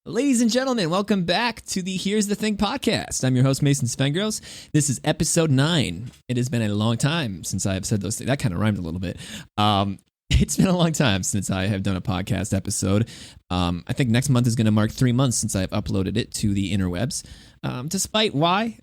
Ladies and gentlemen, welcome back to the Here's the Thing podcast. I'm your host, Mason Svengros. This is episode 9. It has been a long time since I have said those things. That kind of rhymed a little bit. It's been a long time since I have done a podcast episode. I think next month is going to mark 3 months since I've uploaded it to the interwebs. Despite why,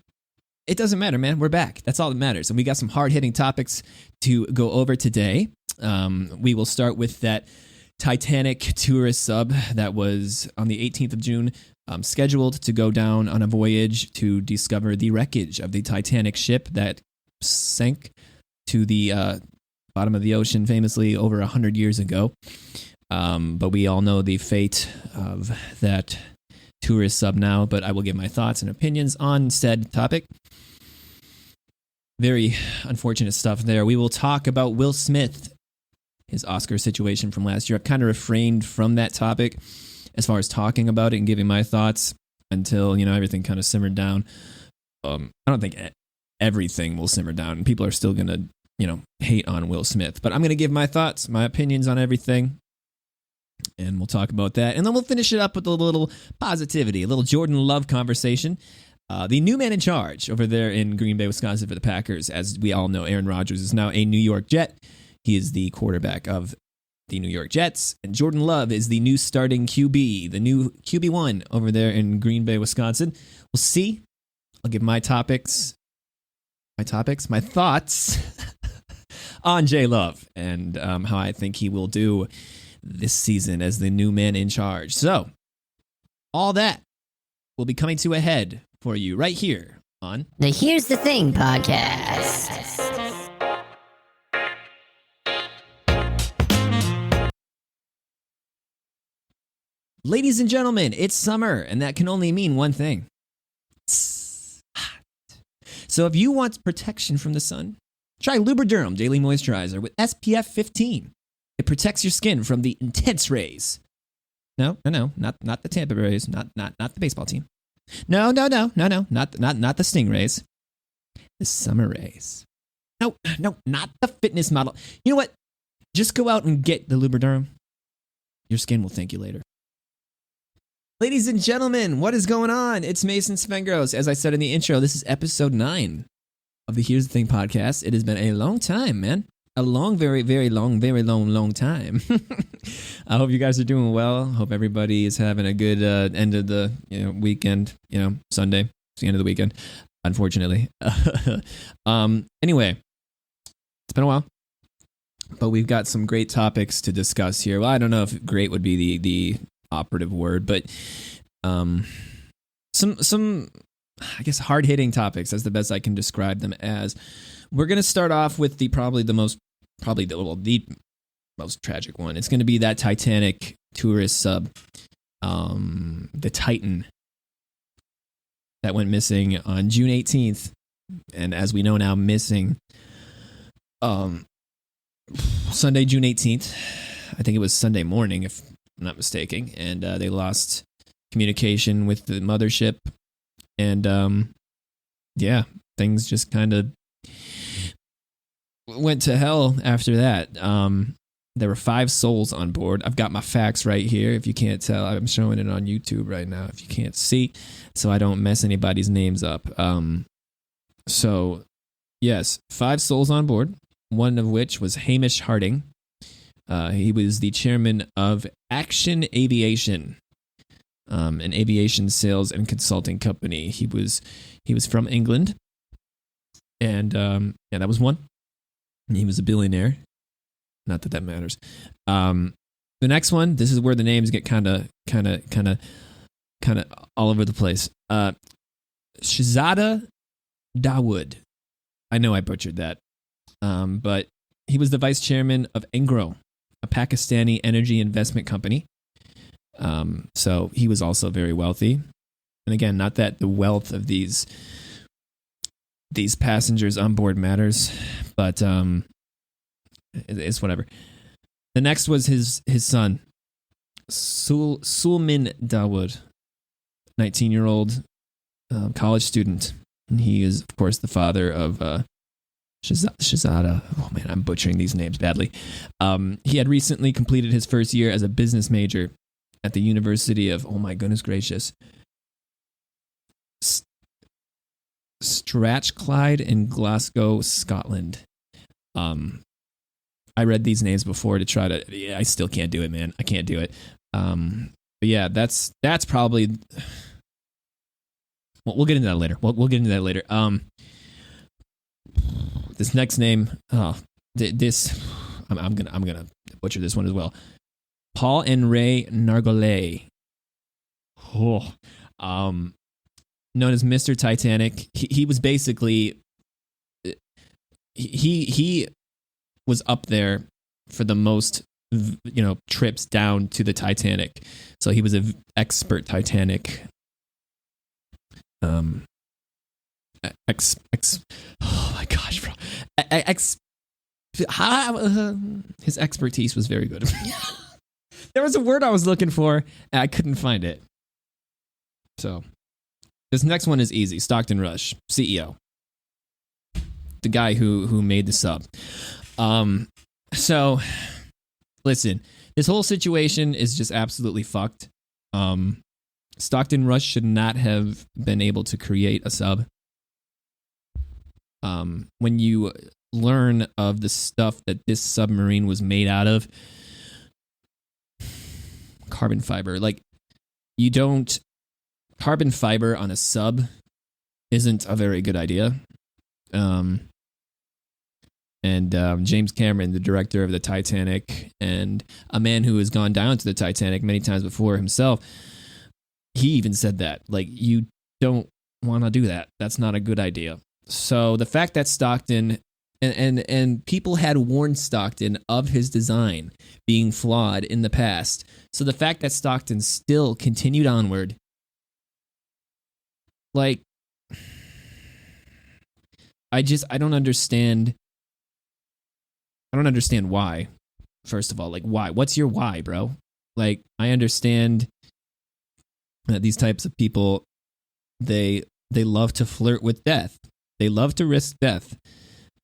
it doesn't matter, man. We're back. That's all that matters. And we got some hard-hitting topics to go over today. We will start with that Titanic Tourist Sub that was on the 18th of June, scheduled to go down on a voyage to discover the wreckage of the Titanic ship that sank to the bottom of the ocean famously over 100 years ago. But we all know the fate of that tourist sub now, but I will give my thoughts and opinions on said topic. Very unfortunate stuff there. We will talk about Will Smith, his Oscar situation from last year. I've kind of refrained from that topic as far as talking about it and giving my thoughts until, everything kind of simmered down. I don't think everything will simmer down, and people are still going to, hate on Will Smith. But I'm going to give my thoughts, my opinions on everything, and we'll talk about that. And then we'll finish it up with a little positivity, a little Jordan Love conversation. The new man in charge over there in Green Bay, Wisconsin for the Packers. As we all know, Aaron Rodgers is now a New York Jet. He is the quarterback of the New York Jets, and Jordan Love is the new starting QB, the new QB1 over there in Green Bay, Wisconsin. We'll see. I'll give my thoughts on J Love and how I think he will do this season as the new man in charge. So, all that will be coming to a head for you right here on the Here's the Thing podcast. Ladies and gentlemen, it's summer, and that can only mean one thing. It's hot. So if you want protection from the sun, try Lubriderm Daily Moisturizer with SPF 15. It protects your skin from the intense rays. No, not the Tampa Rays, not the baseball team. No, not the Stingrays. The summer rays. No, not the fitness model. You know what? Just go out and get the Lubriderm. Your skin will thank you later. Ladies and gentlemen, what is going on? It's Mason Svengros. As I said in the intro, this is episode 9 of the Here's the Thing podcast. It has been a long time, man. A long, very, very long time. I hope you guys are doing well. Hope everybody is having a good end of the weekend. Sunday. It's the end of the weekend, unfortunately. Anyway, it's been a while, but we've got some great topics to discuss here. Well, I don't know if great would be the operative word, but some I guess hard-hitting topics. That's the best I can describe them as. We're going to start off with the most tragic one. It's going to be that Titanic tourist sub, the Titan, that went missing on June 18th, and as we know now, missing Sunday, June 18th. I think it was Sunday morning, if I'm not mistaken, and they lost communication with the mothership, and things just kind of went to hell after that. There were 5 souls on board. I've got my facts right here. If you can't tell, I'm showing it on YouTube right now, if you can't see, so I don't mess anybody's names up. So, yes, 5 souls on board, one of which was Hamish Harding. He was the chairman of Action Aviation, an aviation sales and consulting company. He was from England, and that was one. He was a billionaire. Not that matters. The next one, this is where the names get kind of all over the place. Shahzada Dawood. I know I butchered that, but he was the vice chairman of Engro, a Pakistani energy investment company. So he was also very wealthy. And again, not that the wealth of these passengers on board matters, but it's whatever. The next was his son, Sulman Dawood, 19-year-old college student. And he is, of course, the father of Shahzada. Oh man, I'm butchering these names badly. He had recently completed his first year as a business major at the University of, oh my goodness gracious, Strathclyde in Glasgow, Scotland. I read these names before to try to. Yeah, I still can't do it, man. I can't do it. But yeah, that's probably. Well, we'll get into that later. We'll get into that later. This next name. This. I'm gonna butcher this one as well. Paul and Ray Nargolay. Oh, known as Mr. Titanic. He was basically. He was up there for the most, trips down to the Titanic. So he was an expert Titanic. Oh my gosh, bro. His expertise was very good. There was a word I was looking for, and I couldn't find it. So, this next one is easy. Stockton Rush, CEO. The guy who made the sub. So, listen, this whole situation is just absolutely fucked. Stockton Rush should not have been able to create a sub. When you learn of the stuff that this submarine was made out of, carbon fiber, carbon fiber on a sub isn't a very good idea. And James Cameron, the director of the Titanic, and a man who has gone down to the Titanic many times before himself, he even said that, you don't want to do that. That's not a good idea. So the fact that Stockton and people had warned Stockton of his design being flawed in the past. So the fact that Stockton still continued onward, I don't understand. I don't understand why. First of all, why? What's your why, bro? I understand that these types of people, they love to flirt with death. They love to risk death.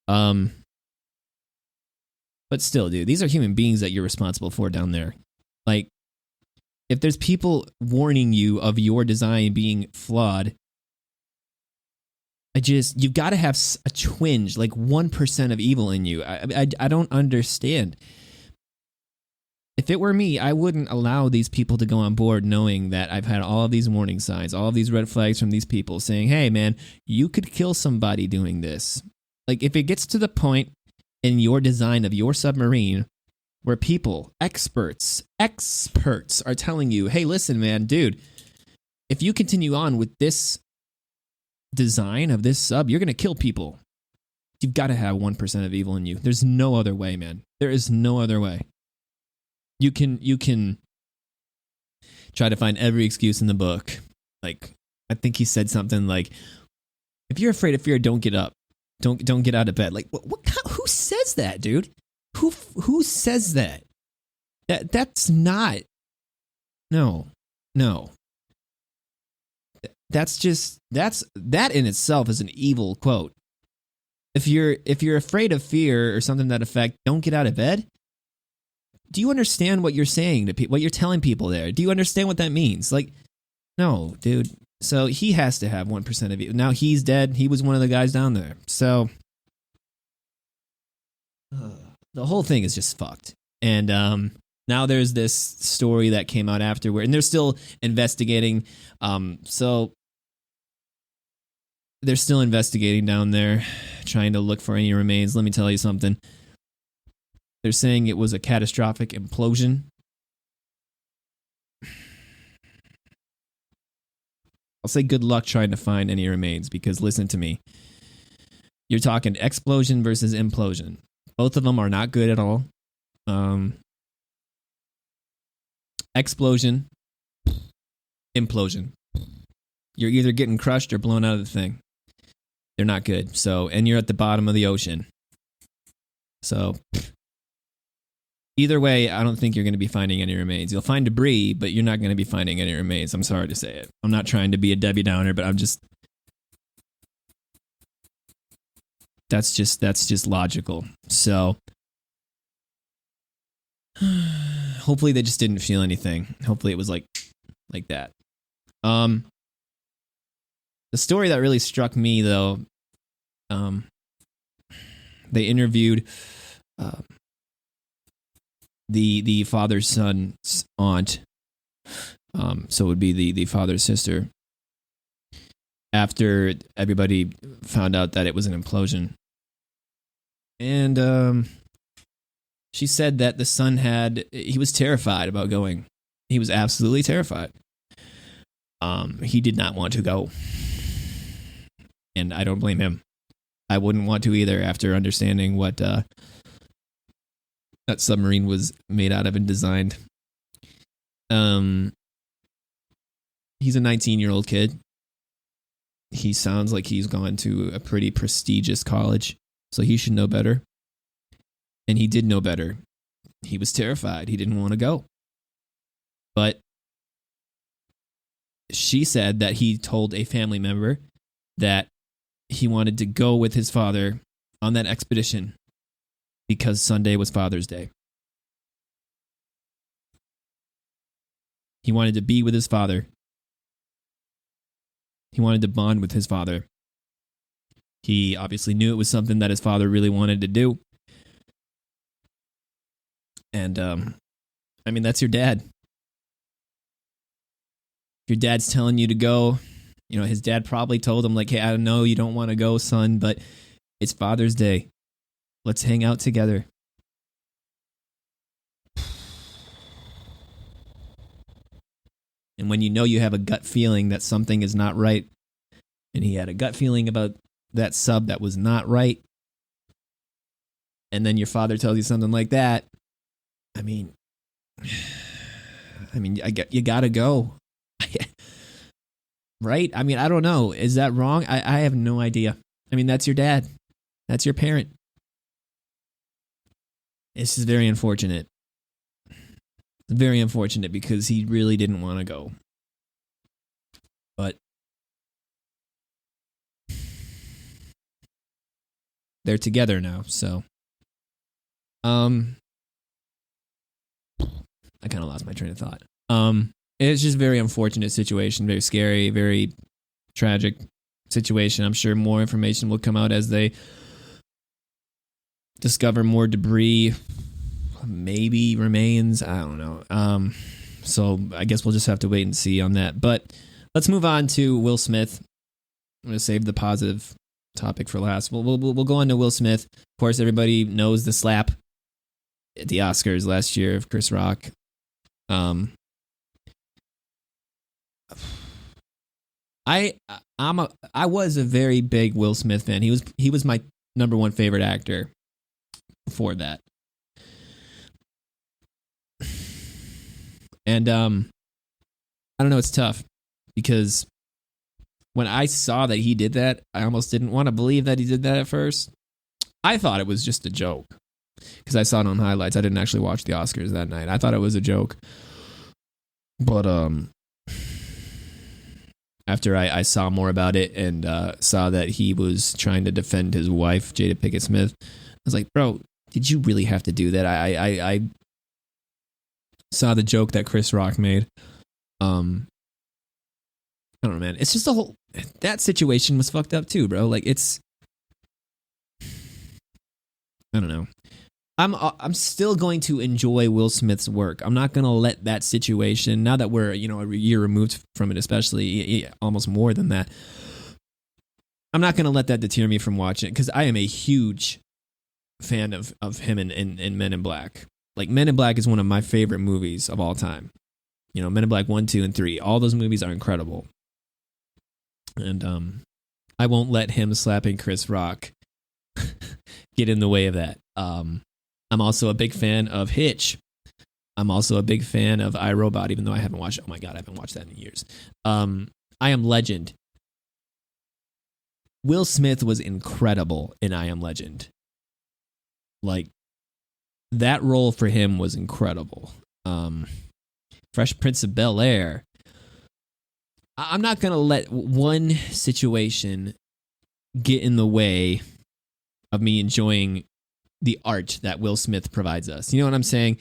But still, dude, these are human beings that you're responsible for down there. If there's people warning you of your design being flawed, you've got to have a twinge, 1% of evil in you. I don't understand. If it were me, I wouldn't allow these people to go on board knowing that I've had all of these warning signs, all of these red flags from these people saying, hey, man, you could kill somebody doing this. If it gets to the point in your design of your submarine where people, experts are telling you, hey, listen, man, dude, if you continue on with this design of this sub, you're going to kill people. You've got to have 1% of evil in you. There's no other way, man. There is no other way. You can try to find every excuse in the book. I think he said something like, if you're afraid of fear, don't get up. Don't get out of bed. Who says that, dude? Who says that? That's not. No. That in itself is an evil quote. If you're afraid of fear or something to that effect, don't get out of bed. Do you understand what you're saying to people? What you're telling people there? Do you understand what that means? No, dude. So he has to have 1% of evil. Now he's dead. He was one of the guys down there. So the whole thing is just fucked. And now there's this story that came out afterward, and they're still investigating. So they're still investigating down there, trying to look for any remains. Let me tell you something. They're saying it was a catastrophic implosion. I'll say good luck trying to find any remains, because listen to me. You're talking explosion versus implosion. Both of them are not good at all. Explosion, implosion. You're either getting crushed or blown out of the thing. They're not good. So, and you're at the bottom of the ocean. So, either way, I don't think you're going to be finding any remains. You'll find debris, but you're not going to be finding any remains. I'm sorry to say it. I'm not trying to be a Debbie Downer, but that's just logical. So, hopefully they just didn't feel anything. Hopefully it was like that. The story that really struck me though, they interviewed the father's son's aunt, so it would be the father's sister, after everybody found out that it was an implosion. And she said that the son he was terrified about going. He was absolutely terrified. He did not want to go. And I don't blame him. I wouldn't want to either after understanding what that submarine was made out of and designed. He's a 19-year-old kid. He sounds like he's gone to a pretty prestigious college, so he should know better. And he did know better. He was terrified. He didn't want to go. But she said that he told a family member that he wanted to go with his father on that expedition because Sunday was Father's Day. He wanted to be with his father. He wanted to bond with his father. He obviously knew it was something that his father really wanted to do. And, I mean, that's your dad. If your dad's telling you to go, you know, his dad probably told him, like, hey, I know you don't want to go, son, but it's Father's Day. Let's hang out together. And when you know you have a gut feeling that something is not right, and he had a gut feeling about that sub that was not right, and then your father tells you something like that, I mean, you gotta go. Right? I mean, I don't know. Is that wrong? I have no idea. I mean, that's your dad. That's your parent. This is very unfortunate. Very unfortunate because he really didn't want to go. But they're together now, so I kind of lost my train of thought. It's just a very unfortunate situation, very scary, very tragic situation. I'm sure more information will come out as they discover more debris, maybe remains. I don't know. So I guess we'll just have to wait and see on that. But let's move on to Will Smith. I'm going to save the positive topic for last. We'll go on to Will Smith. Of course, everybody knows the slap at the Oscars last year of Chris Rock. I was a very big Will Smith fan. He was my number one favorite actor before that. And I don't know, it's tough because when I saw that he did that, I almost didn't want to believe that he did that at first. I thought it was just a joke because I saw it on highlights. I didn't actually watch the Oscars that night. I thought it was a joke. But after I saw more about it and saw that he was trying to defend his wife, Jada Pinkett Smith, I was like, bro, did you really have to do that? I saw the joke that Chris Rock made. I don't know, man. It's just that situation was fucked up too, bro. Like I don't know. I'm still going to enjoy Will Smith's work. I'm not going to let that situation, now that we're, a year removed from it, especially almost more than that, I'm not going to let that deter me from watching it because I am a huge fan of him in Men in Black. Like, Men in Black is one of my favorite movies of all time. Men in Black 1, 2, and 3. All those movies are incredible. And I won't let him slapping Chris Rock get in the way of that. I'm also a big fan of Hitch. I'm also a big fan of iRobot, even though I haven't watched it. Oh my God, I haven't watched that in years. I Am Legend. Will Smith was incredible in I Am Legend. Like, that role for him was incredible. Fresh Prince of Bel-Air. I'm not going to let one situation get in the way of me enjoying the art that Will Smith provides us. You know what I'm saying?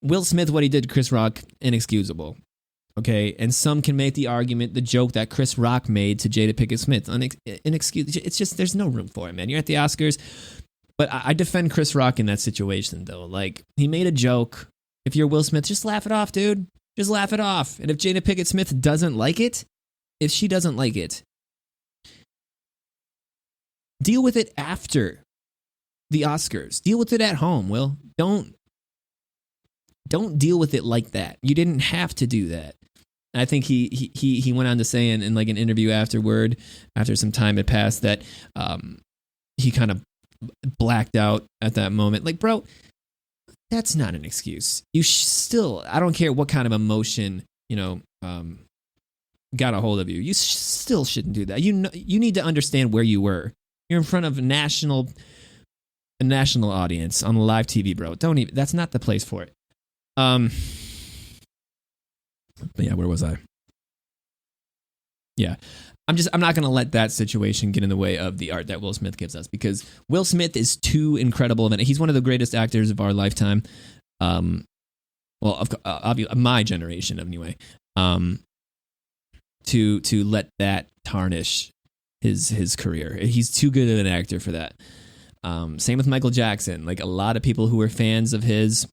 Will Smith, what he did to Chris Rock, inexcusable. Okay, and some can make the argument, the joke that Chris Rock made to Jada Pinkett Smith, inexcusable. It's just, there's no room for it, man. You're at the Oscars. But I defend Chris Rock in that situation, though. Like, he made a joke. If you're Will Smith, just laugh it off, dude. Just laugh it off. And if Jada Pinkett Smith doesn't like it, if she doesn't like it, deal with it after the Oscars. Deal with it at home, Will. Don't deal with it like that. You didn't have to do that. I think he went on to say in like an interview afterward, after some time had passed, that he kind of blacked out at that moment. Like, bro, that's not an excuse. You still, I don't care what kind of emotion, got a hold of you. You still shouldn't do that. You need to understand where you were. You're in front of a national audience on live TV, bro. That's not the place for it. But yeah, where was I? Yeah. I'm not going to let that situation get in the way of the art that Will Smith gives us, because Will Smith is too incredible. He's one of the greatest actors of our lifetime. Of my generation anyway. To let that tarnish his career. He's too good of an actor for that. Same with Michael Jackson. Like, a lot of people who were fans of his,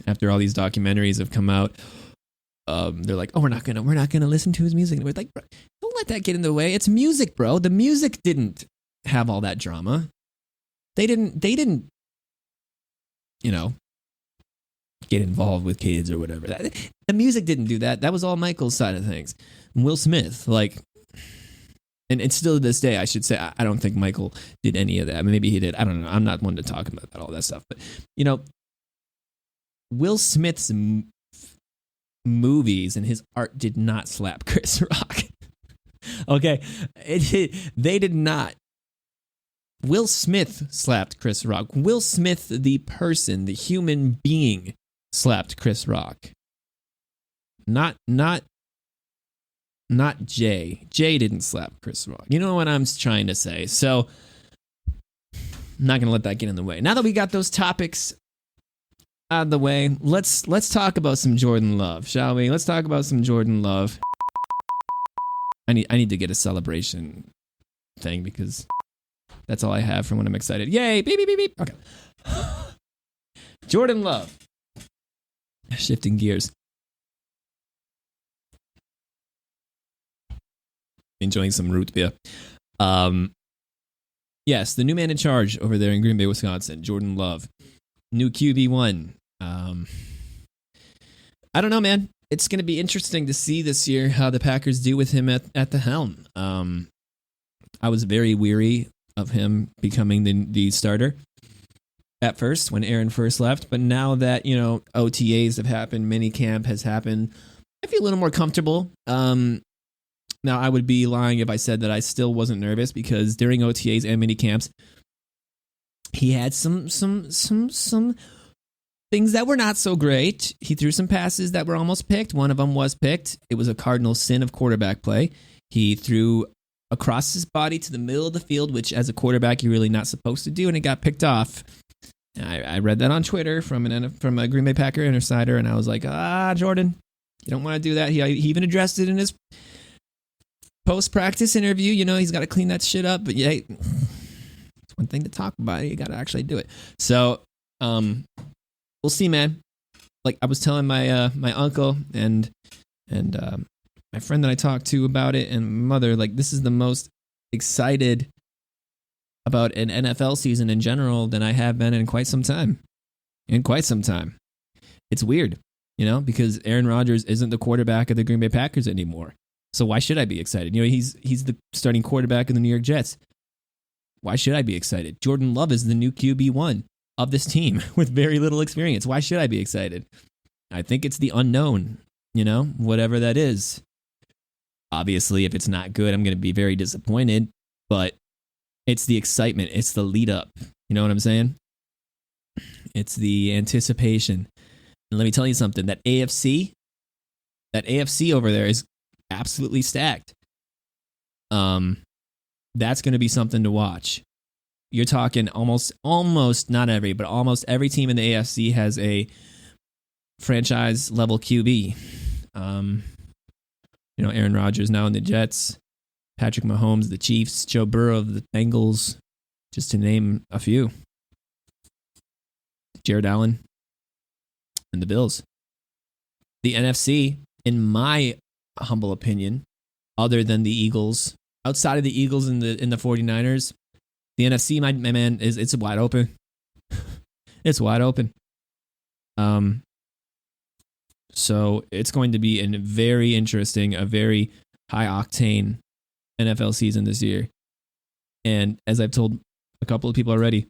after all these documentaries have come out, they're like, oh, we're not gonna listen to his music. And we're like, bro, don't let that get in the way. It's music, bro. The music didn't have all that drama. They didn't, get involved with kids or whatever. The music didn't do that. That was all Michael's side of things. Will Smith, like, and still to this day, I should say, I don't think Michael did any of that. I mean, maybe he did. I don't know. I'm not one to talk about all that stuff. But, Will Smith's movies and his art did not slap Chris Rock. Okay? They did not. Will Smith slapped Chris Rock. Will Smith, the person, the human being, slapped Chris Rock. Not Jay. Jay didn't slap Chris Rock. You know what I'm trying to say. So, I'm not going to let that get in the way. Now that we got those topics out of the way, let's talk about some Jordan Love, shall we? Let's talk about some Jordan Love. I need to get a celebration thing, because that's all I have from when I'm excited. Yay! Beep, beep, beep, beep. Okay. Jordan Love. Shifting gears. Enjoying some root beer. Yes, the new man in charge over there in Green Bay, Wisconsin, Jordan Love. New QB1. I don't know, man. It's going to be interesting to see this year how the Packers do with him at the helm. I was very weary of him becoming the starter at first when Aaron first left, but now that, OTAs have happened, minicamp has happened, I feel a little more comfortable. Now, I would be lying if I said that I still wasn't nervous, because during OTAs and minicamps, he had some things that were not so great. He threw some passes that were almost picked. One of them was picked. It was a cardinal sin of quarterback play. He threw across his body to the middle of the field, which as a quarterback you're really not supposed to do, and it got picked off. I read that on Twitter from a Green Bay Packer insider, and I was like, Jordan, you don't want to do that. He even addressed it in his post-practice interview. He's got to clean that shit up, but yeah, it's one thing to talk about. You got to actually do it. So, we'll see, man. Like I was telling my my uncle and my friend that I talked to about it, and my mother, like, this is the most excited about an NFL season in general than I have been in quite some time. It's weird, because Aaron Rodgers isn't the quarterback of the Green Bay Packers anymore. So why should I be excited? He's the starting quarterback of the New York Jets. Why should I be excited? Jordan Love is the new QB1 of this team with very little experience. Why should I be excited? I think it's the unknown, whatever that is. Obviously, if it's not good, I'm going to be very disappointed, but it's the excitement. It's the lead up. You know what I'm saying? It's the anticipation. And let me tell you something, that AFC over there is absolutely stacked. That's going to be something to watch. you're talking almost not every, but almost every team in the AFC has a franchise level QB. Aaron Rodgers now in the Jets, Patrick Mahomes, the Chiefs, Joe Burrow of the Bengals, just to name a few. Jared Allen and the Bills. The NFC, in my humble opinion, other than the Eagles, outside of the Eagles and the 49ers, the NFC, my man, it's wide open. It's wide open. So it's going to be a very interesting, a very high octane NFL season this year. And as I've told a couple of people already,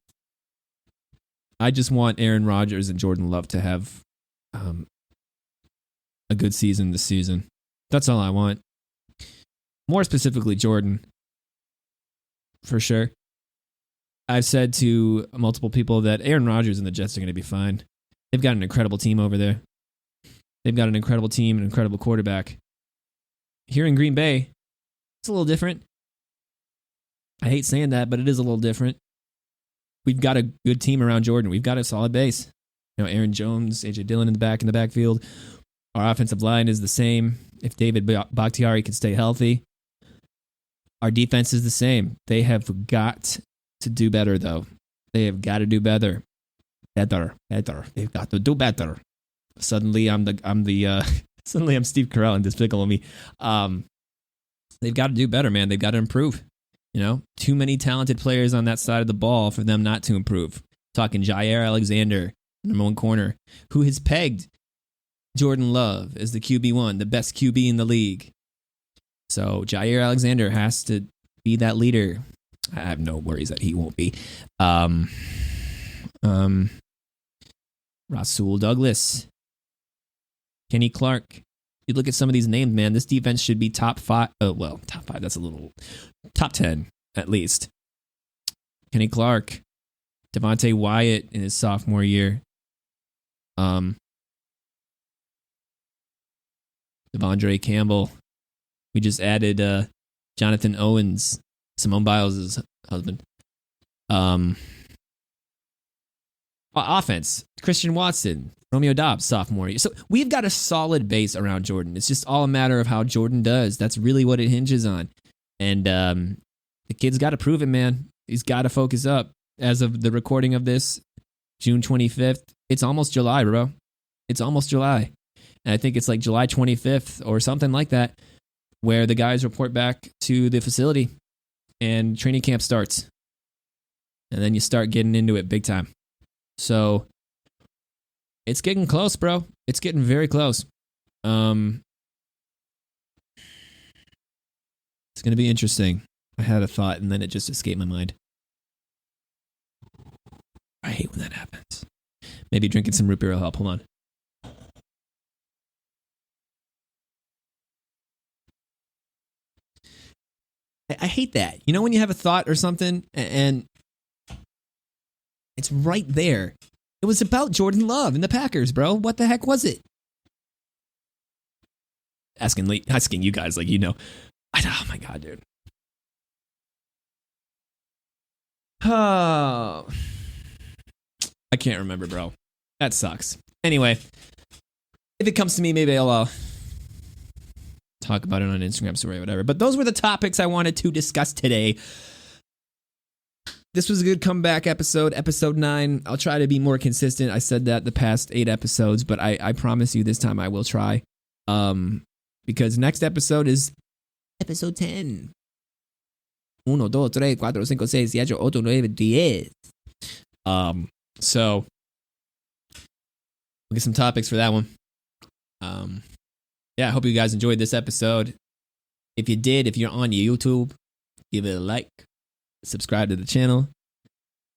I just want Aaron Rodgers and Jordan Love to have a good season this season. That's all I want. More specifically, Jordan, for sure. I've said to multiple people that Aaron Rodgers and the Jets are going to be fine. They've got an incredible team over there. They've got an incredible team, an incredible quarterback. Here in Green Bay, it's a little different. I hate saying that, but it is a little different. We've got a good team around Jordan. We've got a solid base. Aaron Jones, A.J. Dillon in the backfield. Our offensive line is the same. If David Bakhtiari can stay healthy. Our defense is the same. They have got to do better, though. They have got to do better. Better. They've got to do better. Suddenly I'm Steve Carell and Despicable Me. They've got to do better, man. They've got to improve. Too many talented players on that side of the ball for them not to improve. Talking Jair Alexander, number one corner, who has pegged Jordan Love as the QB1, the best QB in the league. So Jair Alexander has to be that leader. I have no worries that he won't be. Rasul Douglas, Kenny Clark. You look at some of these names, man. This defense should be top 5. Oh, well, top 5. That's a little top 10 at least. Kenny Clark, Devontae Wyatt in his sophomore year. Devondre Campbell. We just added Jonathan Owens, Simone Biles' husband. Offense, Christian Watson, Romeo Doubs, sophomore year. So we've got a solid base around Jordan. It's just all a matter of how Jordan does. That's really what it hinges on. And the kid's got to prove it, man. He's got to focus up. As of the recording of this, June 25th, it's almost July, bro. It's almost July. And I think it's like July 25th or something like that, where the guys report back to the facility and training camp starts. And then you start getting into it big time. So it's getting close, bro. It's getting very close. It's going to be interesting. I had a thought and then it just escaped my mind. I hate when that happens. Maybe drinking some root beer will help. Hold on. I hate that. When you have a thought or something and it's right there. It was about Jordan Love and the Packers, bro. What the heck was it? Asking you guys, oh my God, dude. Oh, I can't remember, bro. That sucks. Anyway, if it comes to me, maybe I'll talk about it on Instagram story or whatever. But those were the topics I wanted to discuss today. This was a good comeback episode, episode 9. I'll try to be more consistent. I said that the past 8 episodes, but I promise you this time I will try. Because next episode is episode 10. 1, 2, 3, 4, 5, 6, 7, 8, 9, 10. So we'll get some topics for that one. I hope you guys enjoyed this episode. If you did, if you're on YouTube, give it a like. Subscribe to the channel.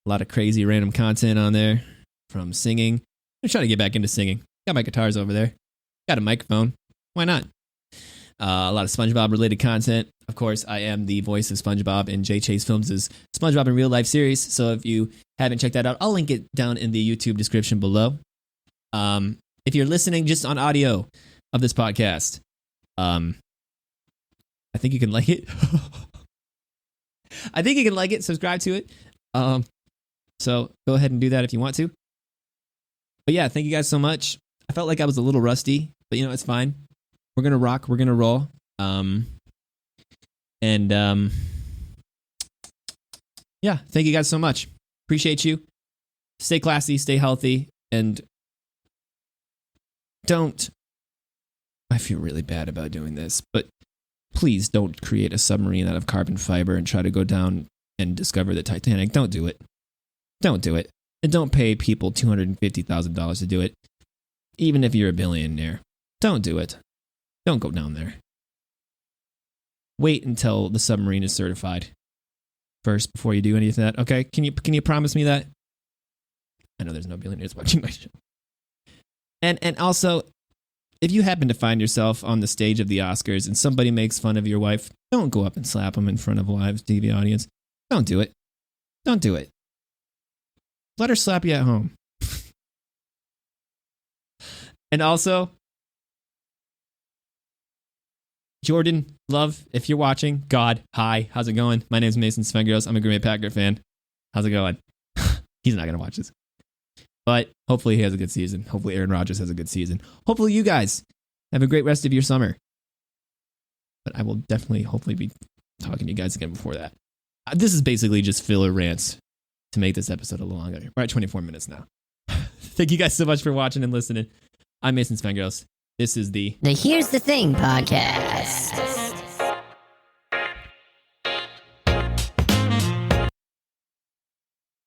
A lot of crazy random content on there from singing. I'm trying to get back into singing. Got my guitars over there. Got a microphone. Why not? A lot of SpongeBob related content. Of course, I am the voice of SpongeBob in Jay Chase Films' SpongeBob in Real Life series. So if you haven't checked that out, I'll link it down in the YouTube description below. If you're listening just on audio of this podcast, I think you can like it. I think you can like it, subscribe to it. So go ahead and do that if you want to. But yeah, thank you guys so much. I felt like I was a little rusty, but it's fine. We're gonna rock. We're gonna roll. Yeah, thank you guys so much. Appreciate you. Stay classy, stay healthy, and don't. I feel really bad about doing this, but please don't create a submarine out of carbon fiber and try to go down and discover the Titanic. Don't do it. Don't do it. And don't pay people $250,000 to do it, even if you're a billionaire. Don't do it. Don't go down there. Wait until the submarine is certified first before you do any of that. Okay? Can you promise me that? I know there's no billionaires watching my show. And also, if you happen to find yourself on the stage of the Oscars and somebody makes fun of your wife, don't go up and slap them in front of a live TV audience. Don't do it. Don't do it. Let her slap you at home. And also, Jordan, love, if you're watching, God, hi, how's it going? My name's Mason Svengros. I'm a Green Bay Packer fan. How's it going? He's not going to watch this. But hopefully he has a good season. Hopefully Aaron Rodgers has a good season. Hopefully you guys have a great rest of your summer. But I will definitely, hopefully, be talking to you guys again before that. This is basically just filler rants to make this episode a little longer. We're at 24 minutes now. Thank you guys so much for watching and listening. I'm Mason Svengros. This is the Here's the Thing podcast.